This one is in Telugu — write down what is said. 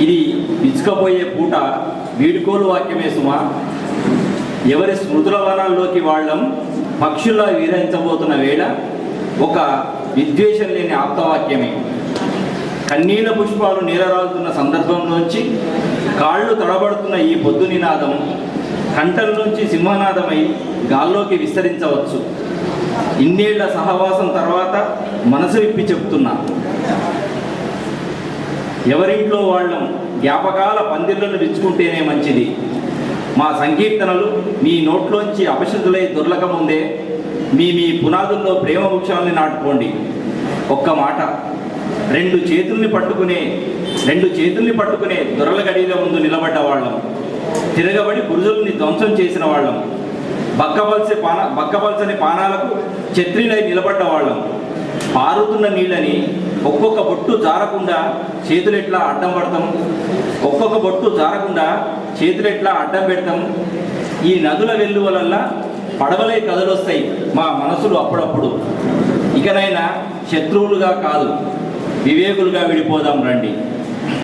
ఇది ఇచ్చుకపోయే పూట వీడుకోలు వాక్యమే సుమా. ఎవరి స్మృతుల వనాల్లోకి వాళ్ళం పక్షుల్లా విహరించబోతున్న వేళ ఒక విద్వేషం లేని ఆప్తవాక్యమే. కన్నీళ్ల పుష్పాలు నీరరాలుతున్న సందర్భంలోంచి కాళ్ళు తడబడుతున్న ఈ పొద్దు నినాదం కంఠం నుంచి సింహనాదమై గాల్లోకి విస్తరించవచ్చు. ఇన్నేళ్ల సహవాసం తర్వాత మనసు విప్పి చెప్తున్నా, ఎవరింట్లో వాళ్ళం జ్ఞాపకాల పందిళ్లను విచ్చుకుంటేనే మంచిది. మా సంకీర్తనలు మీ నోట్లోంచి అపశృతులై దొర్లకముందే మీ పునాదుల్లో ప్రేమ వృక్షాలని నాటుకోండి. ఒక్క మాట, రెండు చేతుల్ని పట్టుకునే దొరల గడిల ముందు నిలబడ్డ వాళ్ళం, తిరగబడి బురుజుల్ని ధ్వంసం చేసిన వాళ్ళం, బక్కపల్చని పానాలకు ఛత్రిలై నిలబడ్డ వాళ్ళం. పారుతున్న నీళ్ళని ఒక్కొక్క బొట్టు జారకుండా చేతులెట్లా అడ్డం పెడతాం. ఈ నదుల వెల్లువలల్లా పడవలై కదలొస్తాయి మా మనసులు అప్పుడప్పుడు. ఇకనైనా శత్రువులుగా కాదు, వివేకులుగా విడిపోదాం రండి.